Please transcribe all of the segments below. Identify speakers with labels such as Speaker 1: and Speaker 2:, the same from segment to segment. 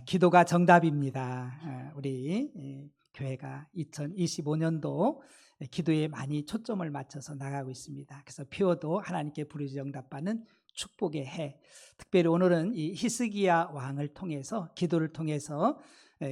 Speaker 1: 기도가 정답입니다. 우리 교회가 2025년도 기도에 많이 초점을 맞춰서 나가고 있습니다. 그래서 표어도 하나님께 부르짖어 응답받는 축복의 해. 특별히 오늘은 이 히스기야 왕을 통해서, 기도를 통해서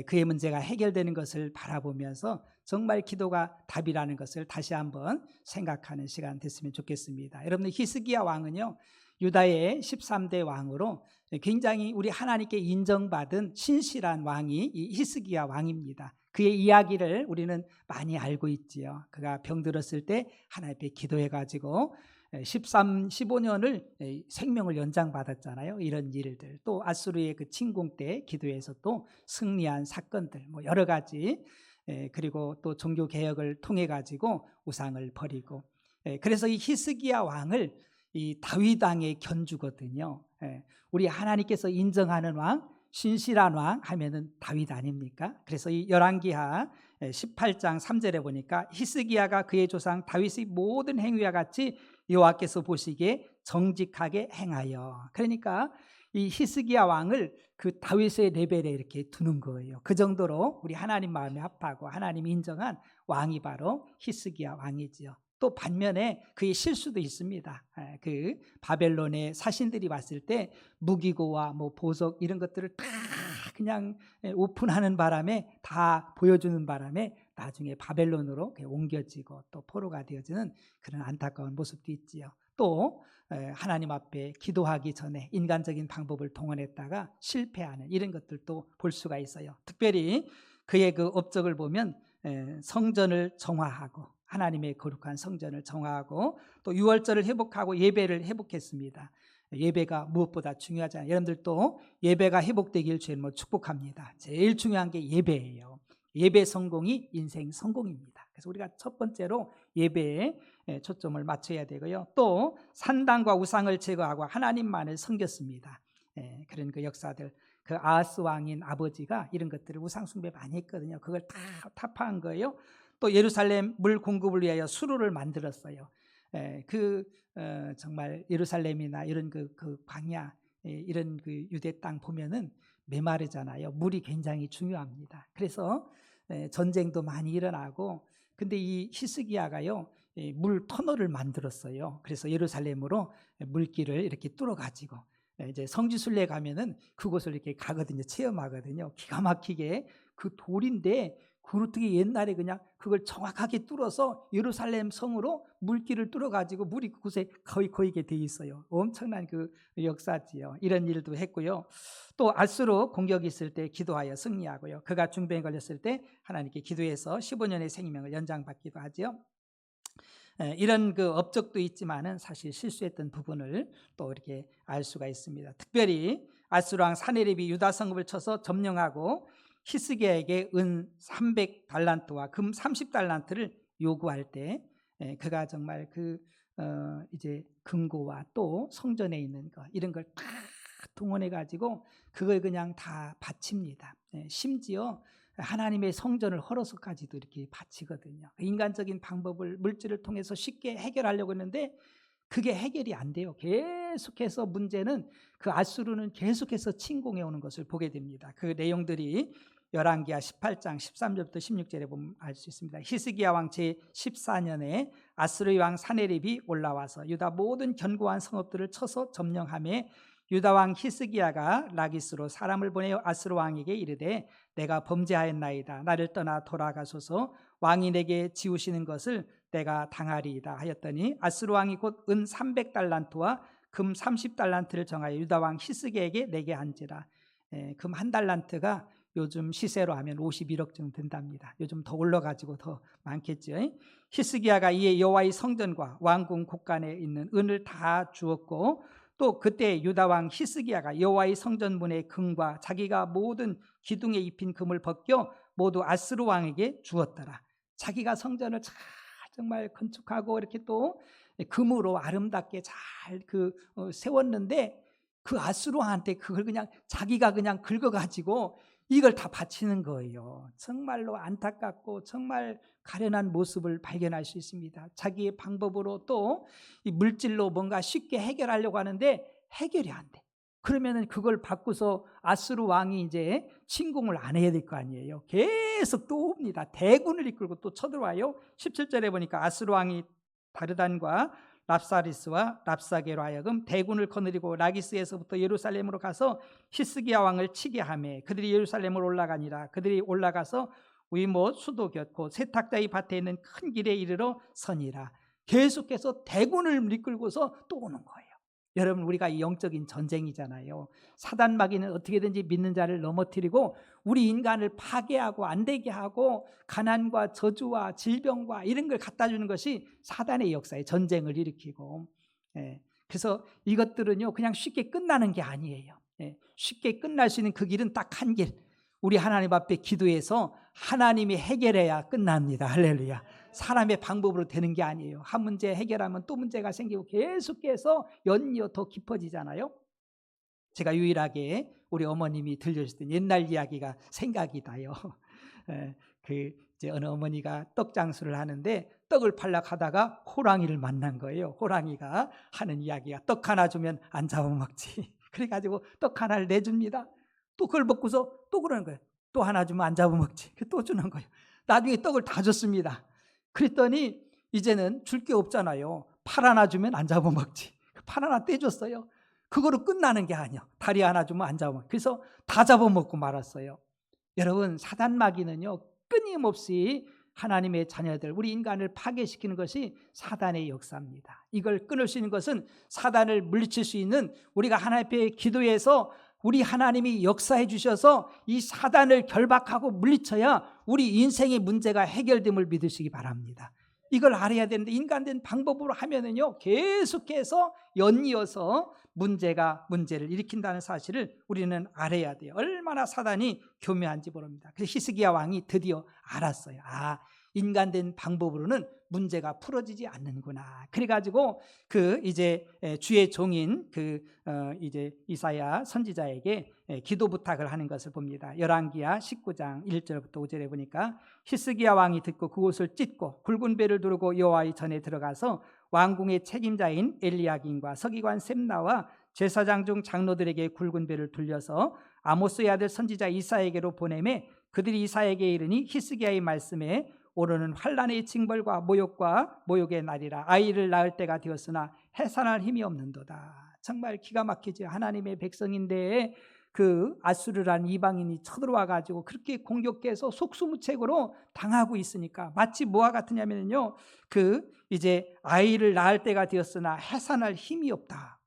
Speaker 1: 그의 문제가 해결되는 것을 바라보면서 정말 기도가 답이라는 것을 다시 한번 생각하는 시간 됐으면 좋겠습니다. 여러분들, 히스기야 왕은요, 유다의 13대 왕으로 굉장히 우리 하나님께 인정받은 신실한 왕이 이 히스기야 왕입니다. 그의 이야기를 우리는 많이 알고 있지요. 그가 병들었을 때 하나님 앞에 기도해가지고 15년을 생명을 연장받았잖아요. 이런 일들, 또 아수르의 그 침공 때 기도해서 또 승리한 사건들, 뭐 여러 가지, 그리고 또 종교 개혁을 통해 가지고 우상을 버리고, 그래서 이 히스기야 왕을 이 다윗 왕의 견주거든요. 우리 하나님께서 인정하는 왕, 신실한 왕 하면은 다윗 아닙니까? 그래서 이 열왕기하 18장 3절에 보니까 히스기야가 그의 조상 다윗의 모든 행위와 같이 여호와께서 보시기에 정직하게 행하여. 그러니까 이 히스기야 왕을 그 다윗의 레벨에 이렇게 두는 거예요. 그 정도로 우리 하나님 마음에 합하고 하나님이 인정한 왕이 바로 히스기야 왕이지요. 또 반면에 그의 실수도 있습니다. 그 바벨론의 사신들이 왔을 때 무기고와 뭐 보석 이런 것들을 다 그냥 오픈하는 바람에, 다 보여주는 바람에 나중에 바벨론으로 옮겨지고 또 포로가 되어지는 그런 안타까운 모습도 있지요. 또 하나님 앞에 기도하기 전에 인간적인 방법을 동원했다가 실패하는 이런 것들도 볼 수가 있어요. 특별히 그의 그 업적을 보면 성전을 정화하고, 하나님의 거룩한 성전을 정화하고, 또 유월절을 회복하고 예배를 회복했습니다. 예배가 무엇보다 중요하잖아요. 여러분들도 예배가 회복되길 주님을 축복합니다. 제일 중요한 게 예배예요. 예배 성공이 인생 성공입니다. 그래서 우리가 첫 번째로 예배에 초점을 맞춰야 되고요. 또 산당과 우상을 제거하고 하나님만을 섬겼습니다. 그런 그 역사들, 그 아하스 왕인 아버지가 이런 것들을 우상 숭배 많이 했거든요. 그걸 다 타파한 거예요. 또 예루살렘 물 공급을 위하여 수로를 만들었어요. 정말 예루살렘이나 이런 그 광야, 이런 그 유대 땅 보면은 메마르잖아요. 물이 굉장히 중요합니다. 그래서 전쟁도 많이 일어나고, 근데 이 히스기야가요, 물 터널을 만들었어요. 그래서 예루살렘으로 물길을 이렇게 뚫어 가지고 이제 성지순례 가면은 그곳을 이렇게 가거든요. 체험하거든요. 기가 막히게 그 돌인데, 그걸 어떻게 옛날에 그냥 그걸 정확하게 뚫어서 예루살렘 성으로 물길을 뚫어 가지고 물이 그곳에 거의 고이게 돼 있어요. 엄청난 그 역사지요. 이런 일도 했고요. 또 아수르 공격이 있을 때 기도하여 승리하고요. 그가 중병에 걸렸을 때 하나님께 기도해서 15년의 생명을 연장받기도 하죠. 이런 그 업적도 있지만은 사실 실수했던 부분을 또 이렇게 알 수가 있습니다. 특별히 아수르 왕 사네립이 유다 성읍을 쳐서 점령하고 히스기야에게 은 300달란트와 금 30달란트를 요구할 때 그가 정말 이제 금고와 또 성전에 있는 것, 이런 걸 다 동원해 가지고 그걸 그냥 다 바칩니다. 심지어 하나님의 성전을 헐어서까지도 이렇게 바치거든요. 인간적인 방법을, 물질을 통해서 쉽게 해결하려고 했는데 그게 해결이 안 돼요. 계속해서 문제는, 그 아수르는 계속해서 침공해 오는 것을 보게 됩니다. 그 내용들이 열왕기하 18장 13절부터 16절에 보면 알 수 있습니다. 히스기야 왕 제14년에 아수르 왕 사네립이 올라와서 유다 모든 견고한 성읍들을 쳐서 점령하며 유다 왕 히스기야가 라기스로 사람을 보내어 아수르 왕에게 이르되 내가 범죄하였나이다. 나를 떠나 돌아가소서. 왕이 내게 지우시는 것을 내가 당하리이다 하였더니 아수르 왕이 곧 은 300달란트와 금 30달란트를 정하여 유다 왕 히스기야에게 내게 한지라. 금 한 달란트가 요즘 시세로 하면 51억 정도 된답니다. 요즘 더 올라가지고 더 많겠죠. 히스기야가 이에 여호와의 성전과 왕궁 곳간에 있는 은을 다 주었고, 또 그때 유다 왕 히스기야가 여호와의 성전 문의 금과 자기가 모든 기둥에 입힌 금을 벗겨 모두 아수르 왕에게 주었더라. 자기가 성전을 정말 건축하고 이렇게 또 금으로 아름답게 잘 세웠는데 그 아수르 왕한테 그걸 그냥 자기가 그냥 긁어가지고 이걸 다 바치는 거예요. 정말로 안타깝고 정말 가련한 모습을 발견할 수 있습니다. 자기의 방법으로 또 이 물질로 뭔가 쉽게 해결하려고 하는데 해결이 안 돼. 그러면은 그걸 바꾸서 아수르 왕이 이제 침공을 안 해야 될 거 아니에요. 계속 또 옵니다. 대군을 이끌고 또 쳐들어와요. 17절에 보니까 아수르 왕이 다르단과 랍사리스와 랍사게로 하여금 대군을 거느리고 라기스에서부터 예루살렘으로 가서 히스기야 왕을 치게 하매 그들이 예루살렘으로 올라가니라. 그들이 올라가서 위못 수도 곁 곧 세탁자의 밭에 있는 큰 길에 이르러 서니라. 계속해서 대군을 이끌고서 또 오는 거예요. 여러분, 우리가 이 영적인 전쟁이잖아요. 사단 마귀는 어떻게든지 믿는 자를 넘어뜨리고 우리 인간을 파괴하고 안 되게 하고 가난과 저주와 질병과 이런 걸 갖다 주는 것이 사단의 역사에 전쟁을 일으키고, 그래서 이것들은요 그냥 쉽게 끝나는 게 아니에요. 쉽게 끝날 수 있는 그 길은 딱 한 길, 우리 하나님 앞에 기도해서 하나님이 해결해야 끝납니다. 할렐루야. 사람의 방법으로 되는 게 아니에요. 한 문제 해결하면 또 문제가 생기고 계속해서 연이어 더 깊어지잖아요. 제가 유일하게 우리 어머님이 들려주셨던 옛날 이야기가 생각이 나요. 이제 어느 어머니가 떡 장수를 하는데 떡을 팔러 가다가 호랑이를 만난 거예요. 호랑이가 하는 이야기가 떡 하나 주면 안 잡아먹지. 그래가지고 떡 하나를 내줍니다. 또 그걸 먹고서 또 그러는 거예요. 또 하나 주면 안 잡아먹지. 또 주는 거예요. 나중에 떡을 다 줬습니다. 그랬더니 이제는 줄 게 없잖아요. 팔 하나 주면 안 잡아먹지. 팔 하나 떼줬어요. 그거로 끝나는 게 아니야. 다리 하나 주면 안 잡아먹지. 그래서 다 잡아먹고 말았어요. 여러분, 사단 마귀는요 끊임없이 하나님의 자녀들, 우리 인간을 파괴시키는 것이 사단의 역사입니다. 이걸 끊을 수 있는 것은 사단을 물리칠 수 있는 우리가 하나님 앞에 기도해서 우리 하나님이 역사해 주셔서 이 사단을 결박하고 물리쳐야 우리 인생의 문제가 해결됨을 믿으시기 바랍니다. 이걸 알아야 되는데 인간된 방법으로 하면은요 계속해서 연이어서 문제를 일으킨다는 사실을 우리는 알아야 돼요. 얼마나 사단이 교묘한지 모릅니다. 그래서 히스기야 왕이 드디어 알았어요. 인간된 방법으로는 문제가 풀어지지 않는구나. 그래가지고 이제 주의 종인 이제 이사야 선지자에게 기도 부탁을 하는 것을 봅니다. 열왕기야 19장 1절부터 5절에 보니까 히스기야 왕이 듣고 그곳을 찢고 굵은 배를 두르고 여호와의 전에 들어가서 왕궁의 책임자인 엘리야긴과 서기관 셈나와 제사장 중 장로들에게 굵은 배를 둘려서 아모스의 아들 선지자 이사야에게로 보내매 그들이 이사야에게 이르니 히스기야의 말씀에 오르는 환난의 징벌과 모욕의 날이라. 아이를 낳을 때가 되었으나 해산할 힘이 없는도다. 정말 기가 막히죠. 하나님의 백성인데 아수르라는 이방인이 쳐들어와 가지고 그렇게 공격해서 속수무책으로 당하고 있으니까 마치 뭐와 같으냐면요 이제 아이를 낳을 때가 되었으나 해산할 힘이 없다.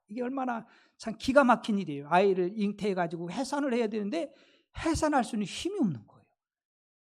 Speaker 1: 이게 얼마나 참 기가 막힌 일이에요. 아이를 잉태해 가지고 해산을 해야 되는데 해산할 수는 힘이 없는 거예요.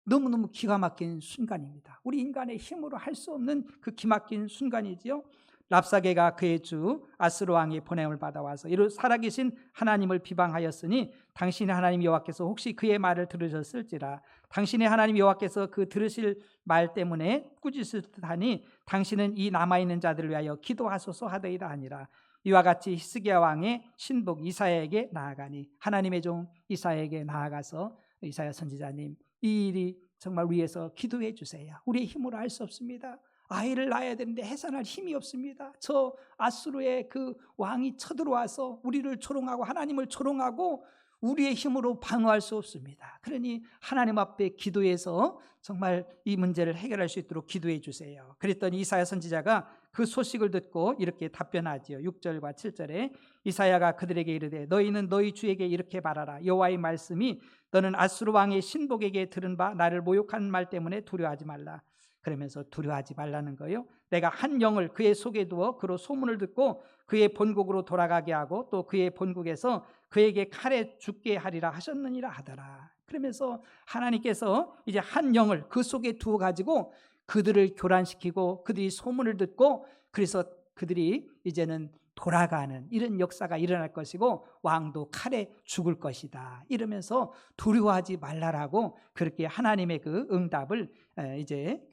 Speaker 1: 너무너무 기가 막힌 순간입니다. 우리 인간의 힘으로 할 수 없는 그 기막힌 순간이지요. 랍사게가 그의 주 아수르 왕의 보냄을 받아와서 이로 살아계신 하나님을 비방하였으니 당신의 하나님 여호와께서 혹시 그의 말을 들으셨을지라. 당신의 하나님 여호와께서 그 들으실 말 때문에 꾸짖을 듯하니 당신은 이 남아있는 자들을 위하여 기도하소서 하더이다 하니라. 이와 같이 히스기야 왕의 신복 이사야에게 나아가니 하나님의 종 이사야에게 나아가서 이사야 선지자님, 이 일이 정말 위해서 기도해 주세요. 우리의 힘으로 할 수 없습니다. 아이를 낳아야 되는데 해산할 힘이 없습니다. 저 아수르의 그 왕이 쳐들어와서 우리를 조롱하고 하나님을 조롱하고 우리의 힘으로 방어할 수 없습니다. 그러니 하나님 앞에 기도해서 정말 이 문제를 해결할 수 있도록 기도해 주세요. 그랬더니 이사야 선지자가 그 소식을 듣고 이렇게 답변하지요. 6절과 7절에 이사야가 그들에게 이르되 너희는 너희 주에게 이렇게 말하라. 여호와의 말씀이 너는 아수르 왕의 신복에게 들은 바 나를 모욕한 말 때문에 두려워하지 말라. 그러면서 두려워하지 말라는 거예요. 내가 한 영을 그의 속에 두어 그로 소문을 듣고 그의 본국으로 돌아가게 하고 또 그의 본국에서 그에게 칼에 죽게 하리라 하셨느니라 하더라. 그러면서 하나님께서 이제 한 영을 그 속에 두어 가지고 그들을 교란시키고 그들이 소문을 듣고 그래서 그들이 이제는 돌아가는 이런 역사가 일어날 것이고 왕도 칼에 죽을 것이다. 이러면서 두려워하지 말라라고 그렇게 하나님의 그 응답을 이제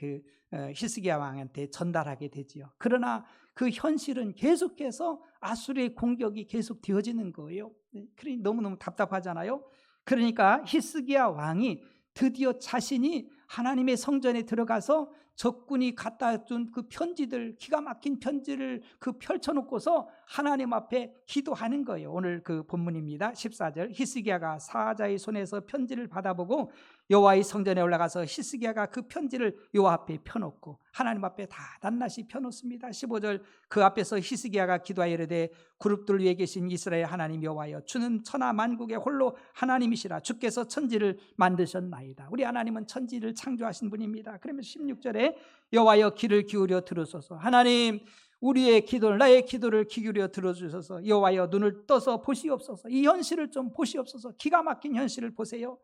Speaker 1: 히스기야 왕한테 전달하게 되지요. 그러나 그 현실은 계속해서 아수르의 공격이 계속 되어지는 거예요. 그러니 너무너무 답답하잖아요. 그러니까 히스기야 왕이 드디어 자신이 하나님의 성전에 들어가서 적군이 갖다 준 그 편지들, 기가 막힌 편지를 그 펼쳐놓고서 하나님 앞에 기도하는 거예요. 오늘 그 본문입니다. 14절. 히스기야가 사자의 손에서 편지를 받아보고 여호와의 성전에 올라가서 히스기야가 그 편지를 여호와 앞에 펴놓고 하나님 앞에 다 낱낱이 펴놓습니다. 15절. 그 앞에서 히스기야가 기도하여 이르되 그룹들 위에 계신 이스라엘 하나님 여호와여, 주는 천하 만국의 홀로 하나님이시라. 주께서 천지를 만드셨나이다. 우리 하나님은 천지를 창조하신 분입니다. 그러면서 16절에 여호와여, 귀를 기울여 들으소서. 하나님, 우리의 기도를, 나의 기도를 귀 기울여 들어주셔서 여호와여, 눈을 떠서 보시옵소서. 이 현실을 좀 보시옵소서. 기가 막힌 현실을 보세요.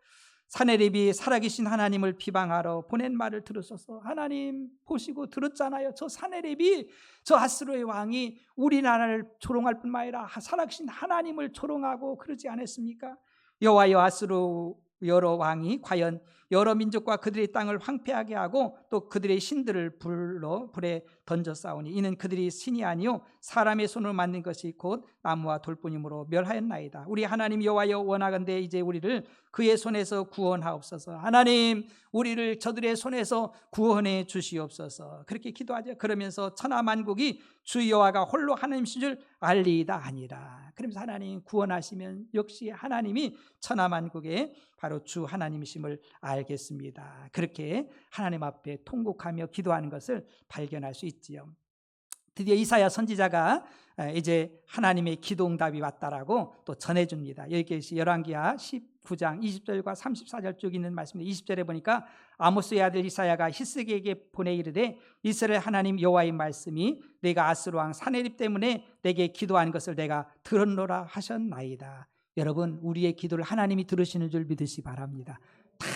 Speaker 1: 사내립이 살아계신 하나님을 비방하러 보낸 말을 들으소서. 하나님 보시고 들었잖아요. 저 사내립이, 저 아수르의 왕이 우리나라를 조롱할 뿐만 아니라 살아계신 하나님을 조롱하고 그러지 않았습니까? 여호와여, 아수르 여러 왕이 과연 여러 민족과 그들의 땅을 황폐하게 하고 또 그들의 신들을 불에 던져 싸우니 이는 그들이 신이 아니요 사람의 손으로 만든 것이 곧 나무와 돌뿐이므로 멸하였나이다. 우리 하나님 여호와여, 원하건대 이제 우리를 그의 손에서 구원하옵소서. 하나님, 우리를 저들의 손에서 구원해 주시옵소서. 그렇게 기도하죠. 그러면서 천하 만국이 주 여호와가 홀로 하나님이신 줄 알리이다 아니라. 그러면서 하나님 구원하시면 역시 하나님이 천하 만국의 바로 주 하나님이심을 알겠습니다. 그렇게 하나님 앞에 통곡하며 기도하는 것을 발견할 수 있지요. 드디어 이사야 선지자가 이제 하나님의 기도응답이 왔다라고 또 전해줍니다. 여기 열왕기하 19장 20절과 34절 쭉 있는 말씀인데 20절에 보니까 아모스의 아들 이사야가 히스기야에게 보내 이르되 이스라엘 하나님 여호와의 말씀이 내가 아수르 왕 사내립 때문에 내게 기도하는 것을 내가 들었노라 하셨나이다. 여러분, 우리의 기도를 하나님이 들으시는 줄 믿으시기 바랍니다. 다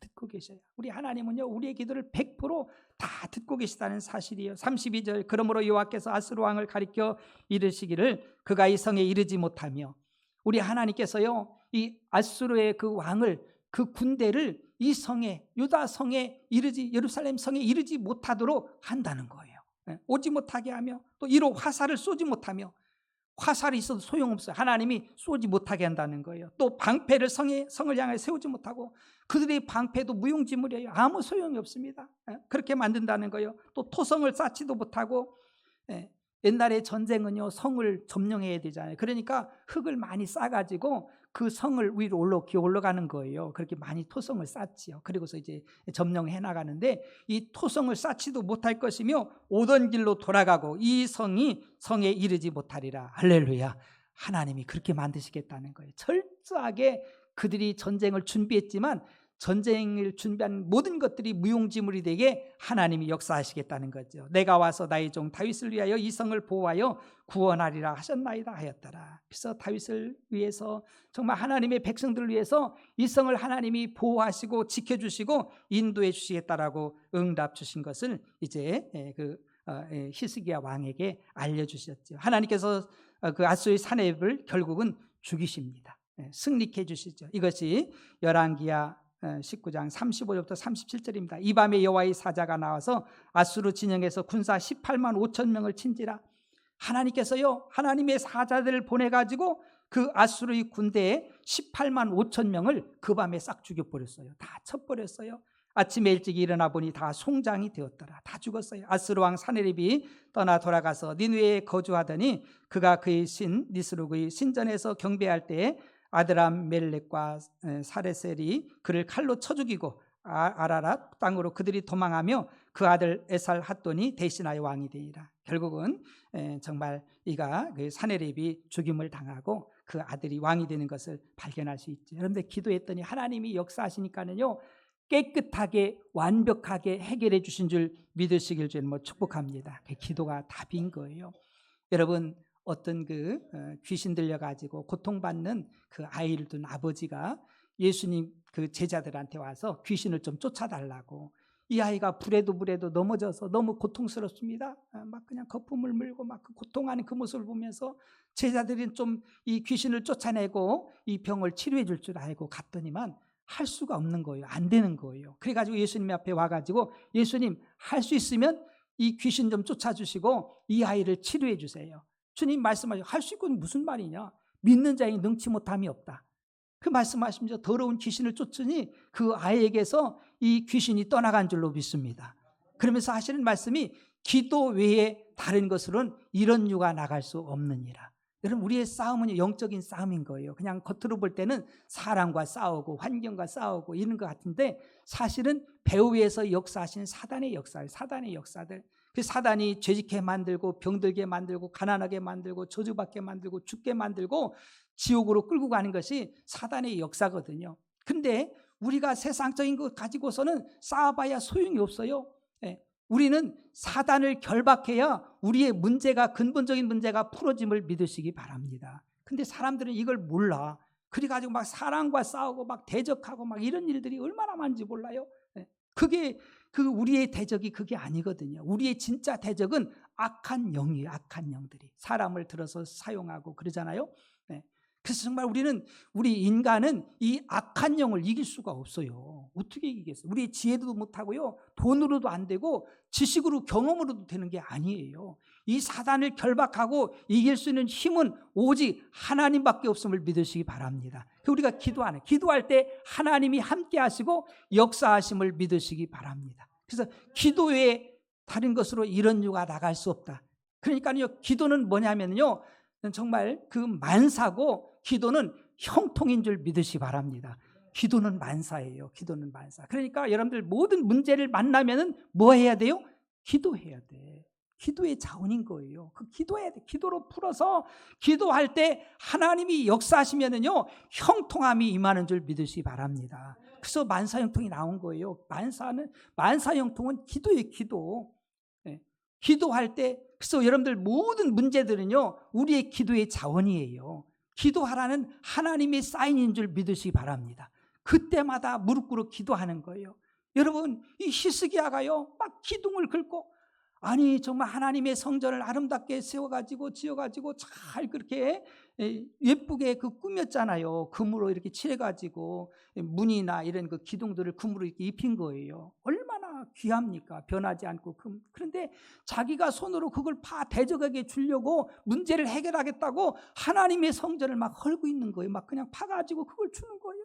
Speaker 1: 듣고 계셔요. 우리 하나님은요, 우리의 기도를 100%다 듣고 계시다는 사실이에요. 32절. 그러므로 여호와께서 아수르 왕을 가리켜 이르시기를 그가 이 성에 이르지 못하며, 우리 하나님께서요 이 아수르의 그 왕을, 그 군대를 이 성에, 유다 성에 이르지, 예루살렘 성에 이르지 못하도록 한다는 거예요. 오지 못하게 하며 또 이로 화살을 쏘지 못하며, 화살이 있어도 소용없어요. 하나님이 쏘지 못하게 한다는 거예요. 또 방패를 성을 향해 세우지 못하고 그들의 방패도 무용지물이에요. 아무 소용이 없습니다. 그렇게 만든다는 거예요. 또 토성을 쌓지도 못하고, 옛날에 전쟁은요 성을 점령해야 되잖아요. 그러니까 흙을 많이 싸가지고 그 성을 위로 올라가는 거예요. 그렇게 많이 토성을 쌓지요. 그리고서 이제 점령해 나가는데 이 토성을 쌓지도 못할 것이며 오던 길로 돌아가고 이 성에 이르지 못하리라. 할렐루야. 하나님이 그렇게 만드시겠다는 거예요. 철저하게 그들이 전쟁을 준비했지만 전쟁을 준비한 모든 것들이 무용지물이 되게 하나님이 역사하시겠다는 거죠. 내가 와서 나의 종 다윗을 위하여 이 성을 보호하여 구원하리라 하셨나이다 하였더라. 그래서 다윗을 위해서, 정말 하나님의 백성들을 위해서 이 성을 하나님이 보호하시고 지켜주시고 인도해 주시겠다라고 응답 주신 것을 이제 히스기야 왕에게 알려주셨죠. 하나님께서 그 아수르의 사내립을 결국은 죽이십니다. 승리케 해주시죠. 이것이 열왕기하 19장 35절부터 37절입니다. 이 밤에 여호와의 사자가 나와서 아수르 진영에서 군사 18만 5천 명을 친지라. 하나님께서요 하나님의 사자들을 보내가지고 그 아수르의 군대에 18만 5천 명을 그 밤에 싹 죽여버렸어요. 다 쳐버렸어요. 아침에 일찍 일어나 보니 다 송장이 되었더라. 다 죽었어요. 아수르 왕 사내립이 떠나 돌아가서 니느웨에 거주하더니 그가 그의 신 니스룩의 신전에서 경배할 때에 아드람 멜렉과 사레셀이 그를 칼로 쳐 죽이고 아라랏 땅으로 그들이 도망하며 그 아들 에살 핫돈이 대신하여 왕이 되니라. 결국은 정말 이가 그 사내립이 죽임을 당하고 그 아들이 왕이 되는 것을 발견할 수 있죠. 여러분들 기도했더니 하나님이 역사하시니까는요 깨끗하게 완벽하게 해결해 주신 줄 믿으시길 주님 축복합니다. 그 기도가 답인 거예요. 여러분, 어떤 귀신 들려가지고 고통받는 그 아이를 둔 아버지가 예수님 그 제자들한테 와서 귀신을 좀 쫓아달라고, 이 아이가 불에도 넘어져서 너무 고통스럽습니다. 막 그냥 거품을 물고 막 고통하는 그 모습을 보면서 제자들은 좀 이 귀신을 쫓아내고 이 병을 치료해 줄 줄 알고 갔더니만 할 수가 없는 거예요. 안 되는 거예요. 그래가지고 예수님 앞에 와가지고 예수님, 할 수 있으면 이 귀신 좀 쫓아주시고 이 아이를 치료해 주세요. 주님 말씀하시고, 할 수 있고는 무슨 말이냐, 믿는 자에 능치 못함이 없다. 그 말씀하시면서 더러운 귀신을 쫓으니 그 아이에게서 이 귀신이 떠나간 줄로 믿습니다. 그러면서 하시는 말씀이 기도 외에 다른 것으로는 이런 유가 나갈 수 없느니라. 여러분, 우리의 싸움은 영적인 싸움인 거예요. 그냥 겉으로 볼 때는 사람과 싸우고 환경과 싸우고 이런 것 같은데 사실은 배후 위에서 역사하시는 사단의 역사예요. 사단의 역사들. 그 사단이 죄짓게 만들고 병들게 만들고 가난하게 만들고 저주받게 만들고 죽게 만들고 지옥으로 끌고 가는 것이 사단의 역사거든요. 근데 우리가 세상적인 것 가지고서는 싸워봐야 소용이 없어요. 우리는 사단을 결박해야 우리의 문제가, 근본적인 문제가 풀어짐을 믿으시기 바랍니다. 근데 사람들은 이걸 몰라. 그래가지고 막 사랑과 싸우고 막 대적하고 막 이런 일들이 얼마나 많은지 몰라요. 그게 우리의 대적이 그게 아니거든요. 우리의 진짜 대적은 악한 영이에요. 악한 영들이 사람을 들어서 사용하고 그러잖아요. 그래서 정말 우리 인간은 이 악한 영을 이길 수가 없어요. 어떻게 이기겠어요? 우리 지혜도 못하고요, 돈으로도 안 되고 지식으로 경험으로도 되는 게 아니에요. 이 사단을 결박하고 이길 수 있는 힘은 오직 하나님밖에 없음을 믿으시기 바랍니다. 우리가 기도할 때 하나님이 함께 하시고 역사하심을 믿으시기 바랍니다. 그래서 기도 외에 다른 것으로 이런 유가 나갈 수 없다. 그러니까요, 기도는 뭐냐면요, 정말 그 만사고 기도는 형통인 줄 믿으시기 바랍니다. 기도는 만사예요. 기도는 만사. 그러니까 여러분들 모든 문제를 만나면은 뭐 해야 돼요? 기도해야 돼. 기도의 자원인 거예요. 그 기도해야 돼. 기도로 풀어서 기도할 때 하나님이 역사하시면은요, 형통함이 임하는 줄 믿으시기 바랍니다. 그래서 만사 형통이 나온 거예요. 만사 형통은 기도예요. 기도. 기도할 때, 그래서 여러분들 모든 문제들은요, 우리의 기도의 자원이에요. 기도하라는 하나님의 사인인 줄 믿으시기 바랍니다. 그때마다 무릎 꿇어 기도하는 거예요. 여러분, 이 히스기야가요, 막 기둥을 긁고, 아니 정말 하나님의 성전을 아름답게 세워가지고 지어가지고 잘 그렇게 예쁘게 꾸몄잖아요. 금으로 이렇게 칠해가지고 문이나 이런 그 기둥들을 금으로 이렇게 입힌 거예요. 얼마나 귀합니까? 변하지 않고 금. 그런데 자기가 손으로 그걸 대적에게 주려고 문제를 해결하겠다고 하나님의 성전을 막 헐고 있는 거예요. 막 그냥 파가지고 그걸 주는 거예요.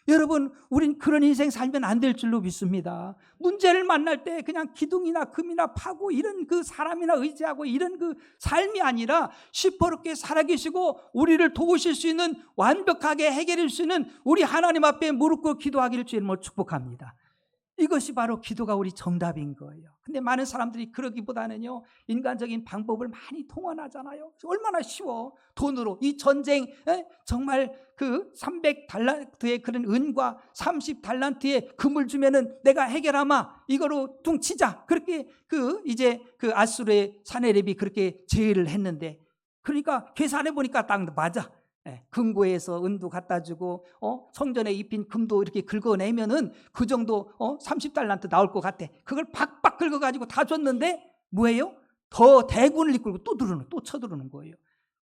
Speaker 1: 여러분, 우린 그런 인생 살면 안 될 줄로 믿습니다. 문제를 만날 때 그냥 기둥이나 금이나 파고 이런 그 사람이나 의지하고 이런 그 삶이 아니라 시퍼렇게 살아계시고 우리를 도우실 수 있는, 완벽하게 해결할 수 있는 우리 하나님 앞에 무릎 꿇고 기도하기를 주님으로 축복합니다. 이것이 바로 기도가 우리 정답인 거예요. 근데 많은 사람들이 그러기보다는요, 인간적인 방법을 많이 동원하잖아요. 얼마나 쉬워. 돈으로 이 전쟁, 정말 그 300달란트의 그런 은과 30달란트의 금을 주면은 내가 해결하마, 이거로 퉁치자. 그렇게 이제 아수르의 사네립이 그렇게 제의를 했는데, 그러니까 계산해 보니까 딱 맞아. 금고에서 은도 갖다 주고 성전에 입힌 금도 이렇게 긁어내면은 그 정도 30달란트 나올 것 같아. 그걸 박박 긁어가지고 다 줬는데 뭐예요? 더 대군을 이끌고 또 쳐들어오는 거예요.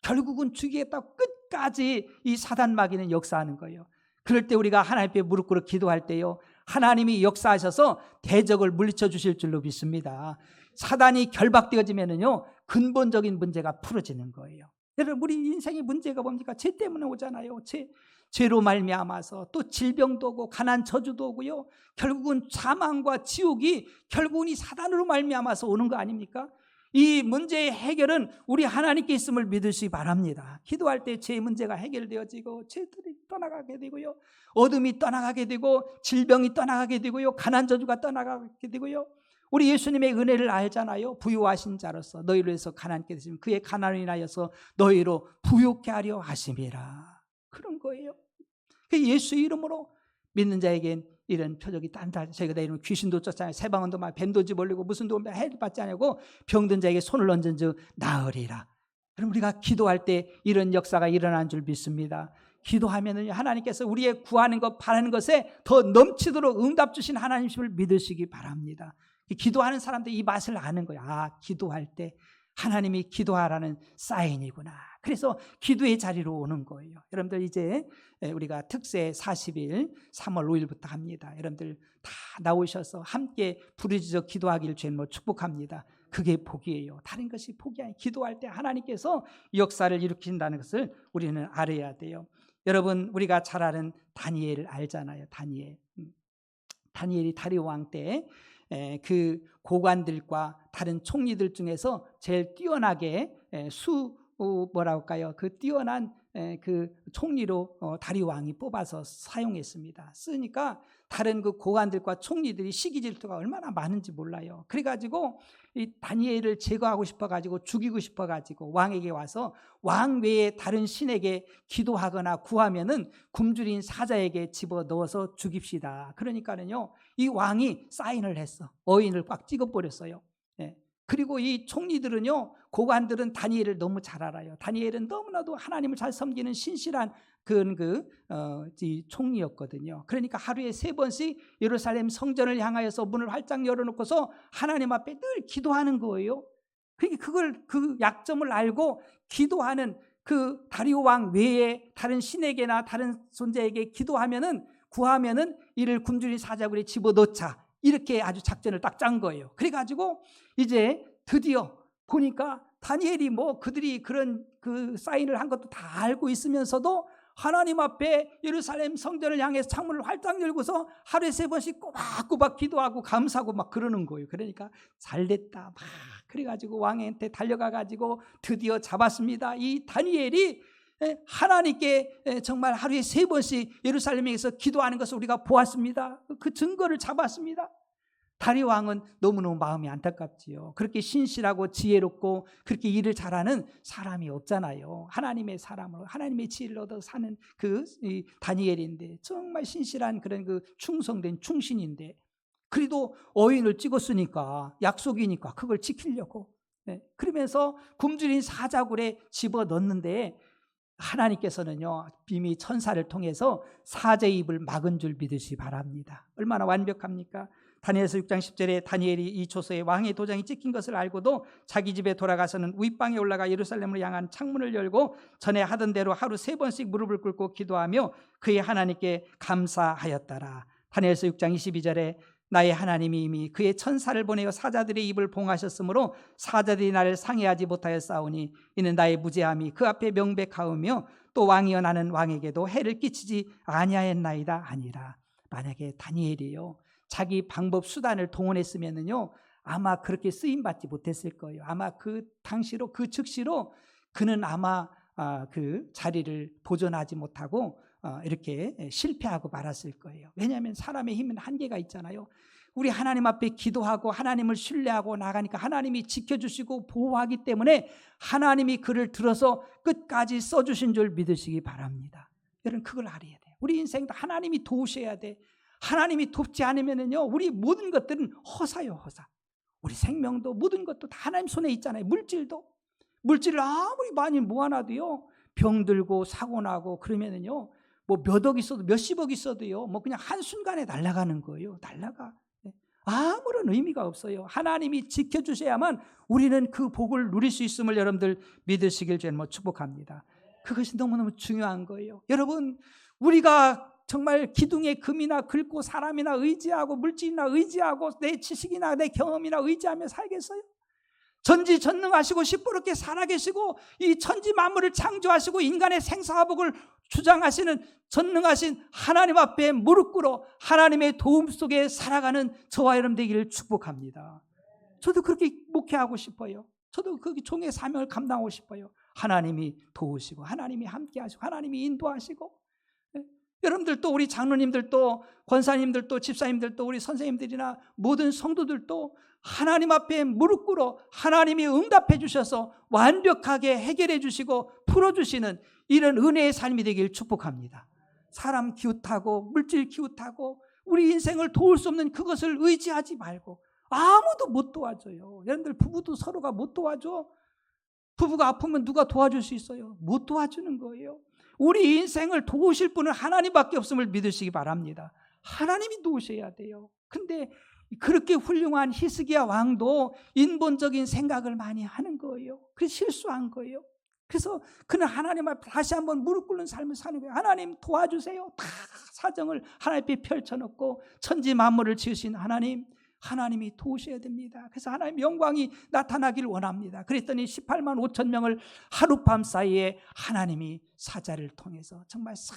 Speaker 1: 결국은 죽이겠다고 끝까지 이 사단 마귀는 역사하는 거예요. 그럴 때 우리가 하나님 앞에 무릎 꿇어 기도할 때요, 하나님이 역사하셔서 대적을 물리쳐 주실 줄로 믿습니다. 사단이 결박되어지면은요, 근본적인 문제가 풀어지는 거예요. 여러분, 우리 인생의 문제가 뭡니까? 죄 때문에 오잖아요. 죄로 말미암아서 또 질병도 오고 가난 저주도 오고요. 결국은 사망과 지옥이 결국은 이 사단으로 말미암아서 오는 거 아닙니까? 이 문제의 해결은 우리 하나님께 있음을 믿으시기 바랍니다. 기도할 때 죄 문제가 해결되어지고 죄들이 떠나가게 되고요, 어둠이 떠나가게 되고 질병이 떠나가게 되고요, 가난 저주가 떠나가게 되고요. 우리 예수님의 은혜를 알잖아요. 부유하신 자로서 너희로 해서 가난케 되시면 그의 가난을 인하여서 너희로 부유케 하려 하심이라. 그런 거예요. 예수 이름으로 믿는 자에겐 이런 표적이 딴다. 저희가 다 이러면 귀신도 쫓아요, 세방언도 막 뱀도 집어올리고 무슨 도움도 해받지 않냐고, 병든 자에게 손을 얹은 즉 나으리라. 그럼 우리가 기도할 때 이런 역사가 일어나는 줄 믿습니다. 기도하면은 하나님께서 우리의 구하는 것, 바라는 것에 더 넘치도록 응답 주신 하나님심을 믿으시기 바랍니다. 기도하는 사람들이 이 맛을 아는 거야. 아, 기도할 때 하나님이 기도하라는 사인이구나. 그래서 기도의 자리로 오는 거예요. 여러분들 이제 우리가 특세 40일 3월 5일부터 합니다. 여러분들 다 나오셔서 함께 부르짖어 기도하기를 주님으로 축복합니다. 그게 복이에요. 다른 것이 복이 아니에요. 기도할 때 하나님께서 역사를 일으킨다는 것을 우리는 알아야 돼요. 여러분, 우리가 잘 아는 다니엘을 알잖아요. 다니엘이 다리오 왕 때 그 고관들과 다른 총리들 중에서 제일 뛰어나게 뭐라고 할까요? 그 뛰어난 그 총리로 다리오 왕이 뽑아서 사용했습니다. 쓰니까 다른 그 고관들과 총리들이 시기 질투가 얼마나 많은지 몰라요. 그래가지고 이 다니엘을 제거하고 싶어가지고 죽이고 싶어가지고 왕에게 와서 왕 외에 다른 신에게 기도하거나 구하면은 굶주린 사자에게 집어넣어서 죽입시다. 그러니까는요, 이 왕이 사인을 했어. 어인을 꽉 찍어버렸어요. 그리고 이 총리들은요, 고관들은 다니엘을 너무 잘 알아요. 다니엘은 너무나도 하나님을 잘 섬기는 신실한 이 총리였거든요. 그러니까 하루에 3번씩 예루살렘 성전을 향하여서 문을 활짝 열어놓고서 하나님 앞에 늘 기도하는 거예요. 그러니까 그 약점을 알고 기도하는 그 다리오 왕 외에 다른 신에게나 다른 존재에게 구하면은 이를 굶주린 사자굴에 집어넣자. 이렇게 아주 작전을 딱 짠 거예요. 그래가지고 이제 드디어 보니까 다니엘이 그들이 그런 그 사인을 한 것도 다 알고 있으면서도 하나님 앞에 예루살렘 성전을 향해서 창문을 활짝 열고서 하루에 3번씩 꼬박꼬박 기도하고 감사하고 막 그러는 거예요. 그러니까 잘됐다 막 그래가지고 왕한테 달려가가지고 드디어 잡았습니다. 이 다니엘이 하나님께 정말 하루에 3번씩 예루살렘에서 기도하는 것을 우리가 보았습니다. 그 증거를 잡았습니다. 다리오 왕은 너무너무 마음이 안타깝지요. 그렇게 신실하고 지혜롭고 그렇게 일을 잘하는 사람이 없잖아요. 하나님의 사람으로 하나님의 지혜를 얻어 사는 이 다니엘인데 정말 신실한 그런 그 충성된 충신인데 그래도 어인을 찍었으니까 약속이니까 그걸 지키려고 그러면서 굶주린 사자굴에 집어넣는데 하나님께서는요 이미 천사를 통해서 사자의 입을 막은 줄 믿으시기 바랍니다. 얼마나 완벽합니까? 다니엘서 6장 10절에 다니엘이 이 초소에 왕의 도장이 찍힌 것을 알고도 자기 집에 돌아가서는 윗방에 올라가 예루살렘으로 향한 창문을 열고 전에 하던 대로 하루 3번씩 무릎을 꿇고 기도하며 그의 하나님께 감사하였더라. 다니엘서 6장 22절에 나의 하나님이 이미 그의 천사를 보내어 사자들의 입을 봉하셨으므로 사자들이 나를 상해하지 못하였사오니 이는 나의 무죄함이 그 앞에 명백하오며 또 왕이여 나는 왕에게도 해를 끼치지 아니하였나이다 아니라. 만약에 다니엘이요 자기 방법 수단을 동원했으면은요 아마 그렇게 쓰임 받지 못했을 거예요. 아마 그 당시로 그 즉시로 그는 아마 그 자리를 보존하지 못하고 이렇게 실패하고 말았을 거예요. 왜냐하면 사람의 힘은 한계가 있잖아요. 우리 하나님 앞에 기도하고 하나님을 신뢰하고 나가니까 하나님이 지켜주시고 보호하기 때문에 하나님이 그를 들어서 끝까지 써주신 줄 믿으시기 바랍니다. 여러분 그걸 알아야 돼요. 우리 인생도 하나님이 도우셔야 돼. 하나님이 돕지 않으면요 우리 모든 것들은 허사요 허사. 우리 생명도 모든 것도 다 하나님 손에 있잖아요. 물질을 아무리 많이 모아놔도요 병들고 사고나고 그러면은요 몇 억 있어도 몇십억 있어도요 그냥 한순간에 날아가는 거예요. 날아가. 아무런 의미가 없어요. 하나님이 지켜주셔야만 우리는 그 복을 누릴 수 있음을 여러분들 믿으시길 저는 축복합니다. 그것이 너무너무 중요한 거예요. 여러분 우리가 정말 기둥에 금이나 긁고 사람이나 의지하고 물질이나 의지하고 내 지식이나 내 경험이나 의지하며 살겠어요? 전지전능하시고 시뻘겋게 살아계시고 이 천지 만물을 창조하시고 인간의 생사화복을 주장하시는 전능하신 하나님 앞에 무릎 꿇어 하나님의 도움 속에 살아가는 저와 여러분 되기를 축복합니다. 저도 그렇게 목회하고 싶어요. 저도 그 종의 사명을 감당하고 싶어요. 하나님이 도우시고 하나님이 함께하시고 하나님이 인도하시고 여러분들도 우리 장로님들도 권사님들도 집사님들도 우리 선생님들이나 모든 성도들도 하나님 앞에 무릎 꿇어 하나님이 응답해 주셔서 완벽하게 해결해 주시고 풀어주시는 이런 은혜의 삶이 되길 축복합니다. 사람 기웃하고 물질 기웃하고 우리 인생을 도울 수 없는 그것을 의지하지 말고 아무도 못 도와줘요. 여러분들 부부도 서로가 못 도와줘. 부부가 아프면 누가 도와줄 수 있어요? 못 도와주는 거예요. 우리 인생을 도우실 분은 하나님밖에 없음을 믿으시기 바랍니다. 하나님이 도우셔야 돼요. 근데 그렇게 훌륭한 히스기야 왕도 인본적인 생각을 많이 하는 거예요. 그래서 실수한 거예요. 그래서 그는 하나님 앞에 다시 한번 무릎 꿇는 삶을 사는 거예요. 하나님 도와주세요. 다 사정을 하나님 앞에 펼쳐놓고 천지 만물을 지으신 하나님, 하나님이 도우셔야 됩니다. 그래서 하나님의 영광이 나타나기를 원합니다. 그랬더니 18만 5천 명을 하룻밤 사이에 하나님이 사자를 통해서 정말 싹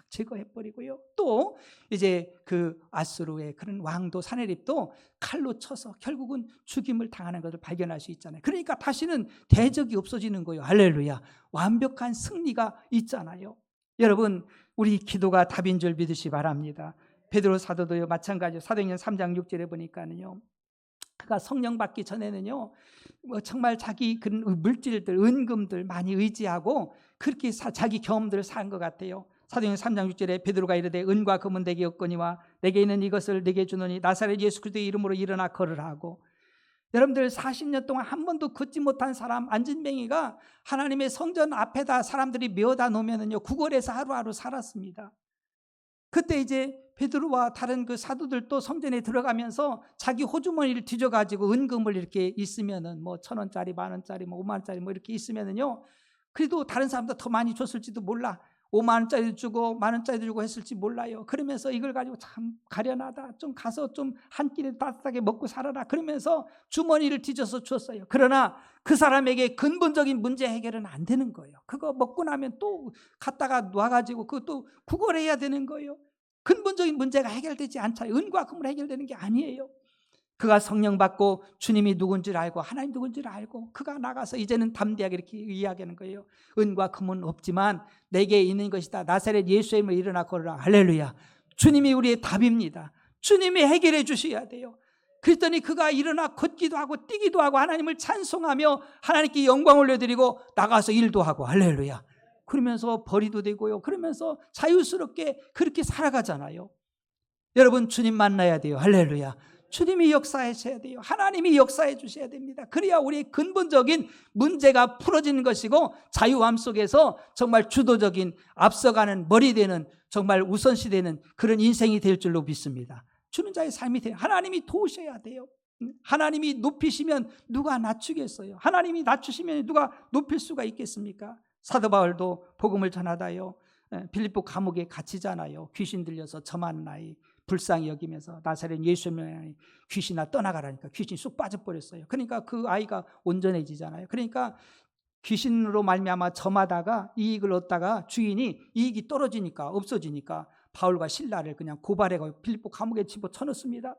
Speaker 1: 제거해버리고요. 또 이제 그 아수르의 그런 왕도 사내립도 칼로 쳐서 결국은 죽임을 당하는 것을 발견할 수 있잖아요. 그러니까 다시는 대적이 없어지는 거예요. 할렐루야. 완벽한 승리가 있잖아요. 여러분, 우리 기도가 답인 줄 믿으시 바랍니다. 베드로 사도도요 마찬가지로 사도행전 3장 6절에 보니까는요, 그가 성령 받기 전에는요 정말 자기 그 물질들, 은금들 많이 의지하고 그렇게 자기 경험들을 산 것 같아요. 사도행전 3장 6절에 베드로가 이르되 은과 금은 내게 없거니와 내게 있는 이것을 내게 주노니 나사렛 예수 그리스도의 이름으로 일어나 걸으라고. 여러분들 40년 동안 한 번도 걷지 못한 사람 안진뱅이가 하나님의 성전 앞에다 사람들이 메어다 놓으면은요 구걸해서 하루하루 살았습니다. 그때 이제 베드로와 다른 그 사도들도 성전에 들어가면서 자기 호주머니를 뒤져가지고 은금을 이렇게 있으면은 뭐 1,000원짜리, 10,000원짜리, 뭐 50,000원짜리 뭐 이렇게 있으면은요, 그래도 다른 사람보다 더 많이 줬을지도 몰라. 50,000원짜리도 주고 10,000원짜리도 주고 했을지 몰라요. 그러면서 이걸 가지고 참 가련하다, 좀 가서 좀 한 끼를 따뜻하게 먹고 살아라, 그러면서 주머니를 뒤져서 줬어요. 그러나 그 사람에게 근본적인 문제 해결은 안 되는 거예요. 그거 먹고 나면 또 갔다가 놔가지고 그것도 구걸해야 되는 거예요. 근본적인 문제가 해결되지 않잖아요. 은과 금으로 해결되는 게 아니에요. 그가 성령 받고 주님이 누군지를 알고 하나님 누군지를 알고 그가 나가서 이제는 담대하게 이렇게 이야기하는 거예요. 은과 금은 없지만 내게 있는 것이다. 나사렛 예수의 이름으로 일어나 걸으라. 할렐루야. 주님이 우리의 답입니다. 주님이 해결해 주셔야 돼요. 그랬더니 그가 일어나 걷기도 하고 뛰기도 하고 하나님을 찬송하며 하나님께 영광 올려드리고 나가서 일도 하고, 할렐루야. 그러면서 벌이도 되고요. 그러면서 자유스럽게 그렇게 살아가잖아요. 여러분, 주님 만나야 돼요. 할렐루야. 주님이 역사하셔야 돼요. 하나님이 역사해 주셔야 됩니다. 그래야 우리의 근본적인 문제가 풀어지는 것이고 자유함 속에서 정말 주도적인 앞서가는 머리 되는 정말 우선시되는 그런 인생이 될 줄로 믿습니다. 주는 자의 삶이 돼요. 하나님이 도우셔야 돼요. 하나님이 높이시면 누가 낮추겠어요? 하나님이 낮추시면 누가 높일 수가 있겠습니까? 사도 바울도 복음을 전하다요 빌립보 감옥에 갇히잖아요. 귀신 들려서 점하는 아이 불쌍히 여기면서 나사렛 예수님의 귀신아 떠나가라니까 귀신이 쑥 빠져버렸어요. 그러니까 그 아이가 온전해지잖아요. 그러니까 귀신으로 말미암아 점하다가 이익을 얻다가 주인이 이익이 떨어지니까 없어지니까 바울과 실라를 그냥 고발해가지고 빌립보 감옥에 집어쳐넣습니다.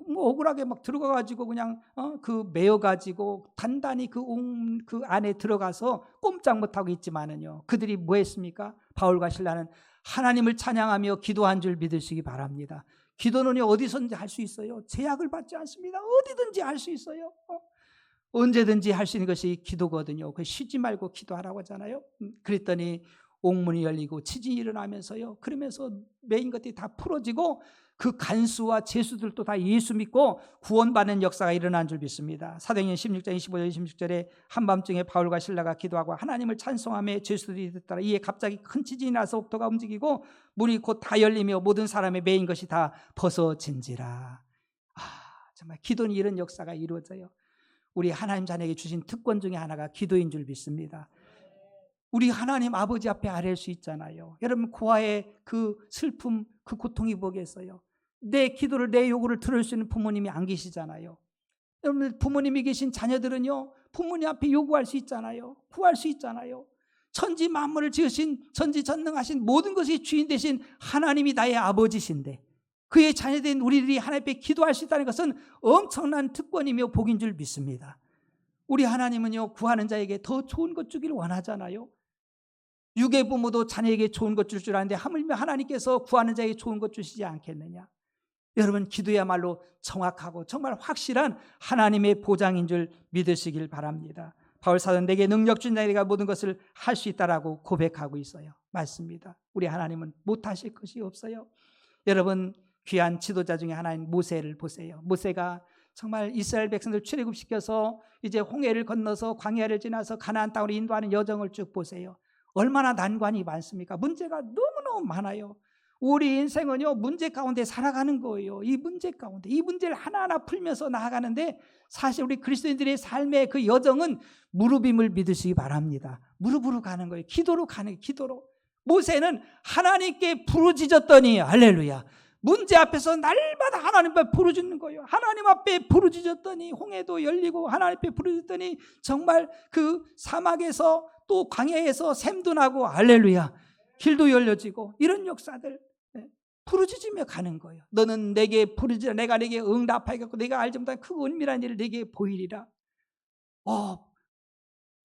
Speaker 1: 뭐 억울하게 막 들어가가지고 그냥 그 메어가지고 단단히 그 안에 들어가서 꼼짝 못하고 있지만은요, 그들이 뭐 했습니까? 바울과 실라는 하나님을 찬양하며 기도한 줄 믿으시기 바랍니다. 기도는 어디서든지 할 수 있어요. 제약을 받지 않습니다. 어디든지 할 수 있어요. 언제든지 할 수 있는 것이 기도거든요. 그 쉬지 말고 기도하라고 하잖아요. 그랬더니 옥문이 열리고 지진이 일어나면서요, 그러면서 메인 것들이 다 풀어지고 그 간수와 제수들도 다 예수 믿고 구원받는 역사가 일어난 줄 믿습니다. 사도행전 16장 25절 26절에 한밤중에 바울과 실라가 기도하고 하나님을 찬송하며 제수들이 듣더라. 이에 갑자기 큰 지진이 나서 옥토가 움직이고 문이 곧 다 열리며 모든 사람의 매인 것이 다 벗어진지라. 정말 기도는 이런 역사가 이루어져요. 우리 하나님 자녀에게 주신 특권 중에 하나가 기도인 줄 믿습니다. 우리 하나님 아버지 앞에 아뢰일 수 있잖아요. 여러분, 고아의 그 슬픔, 그 고통이 뭐겠어요? 내 기도를, 내 요구를 들을 수 있는 부모님이 안 계시잖아요. 여러분, 부모님이 계신 자녀들은요, 부모님 앞에 요구할 수 있잖아요. 구할 수 있잖아요. 천지 만물을 지으신 전지전능하신 모든 것이 주인 되신 하나님이 나의 아버지신데 그의 자녀된 우리들이 하나님 앞에 기도할 수 있다는 것은 엄청난 특권이며 복인 줄 믿습니다. 우리 하나님은요, 구하는 자에게 더 좋은 것 주기를 원하잖아요. 육의 부모도 자녀에게 좋은 것 줄 줄 아는데 하물며 하나님께서 구하는 자에게 좋은 것 주시지 않겠느냐. 여러분, 기도야말로 정확하고 정말 확실한 하나님의 보장인 줄 믿으시길 바랍니다. 바울 사도는 내게 능력 준 자에게 모든 것을 할 수 있다라고 고백하고 있어요. 맞습니다. 우리 하나님은 못하실 것이 없어요. 여러분, 귀한 지도자 중에 하나인 모세를 보세요. 모세가 정말 이스라엘 백성들 출애굽시켜서 이제 홍해를 건너서 광야를 지나서 가나안 땅으로 인도하는 여정을 쭉 보세요. 얼마나 난관이 많습니까? 문제가 너무너무 많아요. 우리 인생은요, 문제 가운데 살아가는 거예요. 이 문제 가운데 이 문제를 하나하나 풀면서 나아가는데 사실 우리 그리스도인들의 삶의 그 여정은 무릎임을 믿으시기 바랍니다. 무릎으로 가는 거예요. 기도로 가는 거예요. 기도로. 모세는 하나님께 부르짖었더니 할렐루야, 문제 앞에서 날마다 하나님 앞에 부르짖는 거예요. 하나님 앞에 부르짖었더니 홍해도 열리고 하나님 앞에 부르짖었더니 정말 그 사막에서 또 광야에서 샘도 나고 할렐루야 길도 열려지고 이런 역사들 부르짖으며 가는 거예요. 너는 내게 부르짖어 내가 내게 응답하겠고 내가 알지 못한 크고 은밀한 일을 내게 보이리라.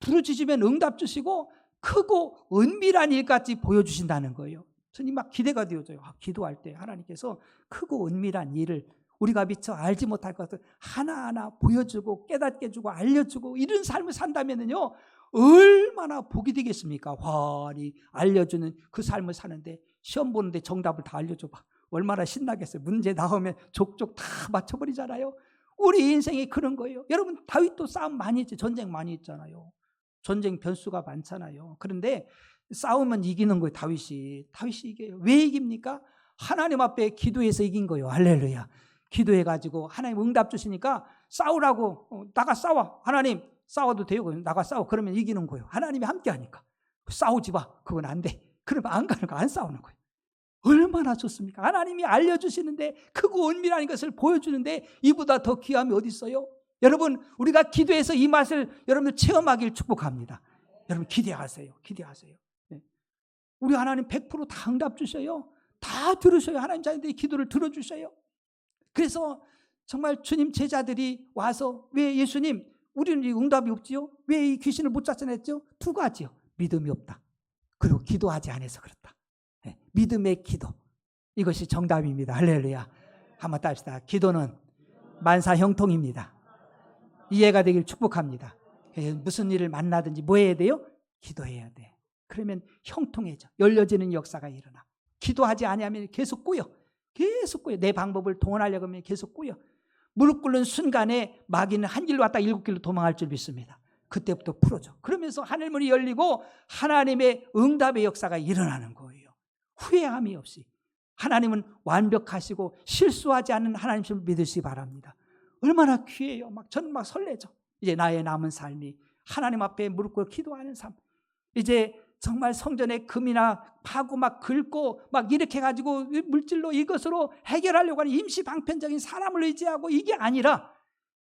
Speaker 1: 부르짖으면 응답 주시고 크고 은밀한 일까지 보여주신다는 거예요. 저는 막 기대가 되어져요. 기도할 때 하나님께서 크고 은밀한 일을 우리가 미처 알지 못할 것을 하나하나 보여주고 깨닫게 해주고 알려주고 이런 삶을 산다면요 얼마나 복이 되겠습니까? 환히 알려주는 그 삶을 사는데 시험 보는데 정답을 다 알려줘봐. 얼마나 신나겠어요. 문제 나오면 족족 다 맞춰버리잖아요. 우리 인생이 그런 거예요. 여러분 다윗도 싸움 많이 했지. 전쟁 많이 했잖아요. 전쟁 변수가 많잖아요. 그런데 싸우면 이기는 거예요. 다윗이 이겨요. 왜 이깁니까? 하나님 앞에 기도해서 이긴 거예요. 할렐루야. 기도해가지고 하나님 응답 주시니까 싸우라고 나가 싸워. 하나님 싸워도 돼요. 나가 싸워. 그러면 이기는 거예요. 하나님이 함께 하니까. 싸우지 마. 그건 안 돼. 그러면 안 가는 거, 안 싸우는 거예요. 얼마나 좋습니까? 하나님이 알려주시는데 크고 은밀한 것을 보여주는데 이보다 더 귀함이 어디 있어요? 여러분 우리가 기도해서 이 맛을 여러분들 체험하길 축복합니다. 여러분 기대하세요. 우리 하나님 100% 다 응답 주셔요. 다 들으셔요. 하나님 자녀들의 기도를 들어주셔요. 그래서 정말 주님 제자들이 와서 왜 예수님 우리는 응답이 없지요? 왜 이 귀신을 못 쫓아냈죠? 두 가지요. 믿음이 없다. 그리고 기도하지 않아서 그렇다. 믿음의 기도. 이것이 정답입니다. 할렐루야. 한번 따릅시다. 기도는 만사 형통입니다. 이해가 되길 축복합니다. 무슨 일을 만나든지 뭐 해야 돼요? 기도해야 돼. 그러면 형통해져. 열려지는 역사가 일어나. 기도하지 않으면 계속 꼬여. 내 방법을 동원하려고 하면 계속 꼬여. 무릎 꿇는 순간에 마귀는 한 길로 왔다 7길로 도망할 줄 믿습니다. 그때부터 풀어줘. 그러면서 하늘문이 열리고 하나님의 응답의 역사가 일어나는 거예요. 후회함이 없이. 하나님은 완벽하시고 실수하지 않는 하나님을 믿으시기 바랍니다. 얼마나 귀해요. 저는 설레죠. 이제 나의 남은 삶이 하나님 앞에 무릎 꿇고 기도하는 삶. 이제 정말 성전에 금이나 파고 긁고 이렇게 가지고 물질로 이것으로 해결하려고 하는 임시 방편적인 사람을 의지하고 이게 아니라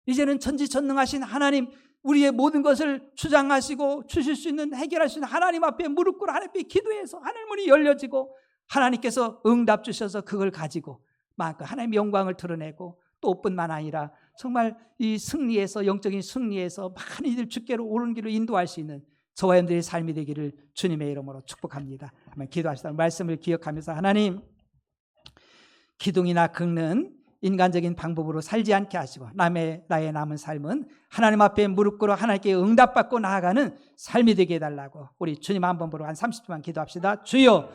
Speaker 1: 이제는 전지전능하신 하나님 우리의 모든 것을 주장하시고 주실 수 있는 해결할 수 있는 하나님 앞에 무릎 꿇어 하나님 앞에 기도해서 하늘문이 열려지고 하나님께서 응답 주셔서 그걸 가지고 하나님의 영광을 드러내고 또 뿐만 아니라 정말 이 승리에서 영적인 승리에서 많은 이들 주께로 옳은 길로 인도할 수 있는 저와 여러분들의 삶이 되기를 주님의 이름으로 축복합니다. 한번 기도하시다 말씀을 기억하면서 하나님 기둥이나 긁는 인간적인 방법으로 살지 않게 하시고 나의 남은 삶은 하나님 앞에 무릎 꿇어 하나님께 응답받고 나아가는 삶이 되게 해달라고 우리 주님 한 번 보러 한 30분만 기도합시다. 주여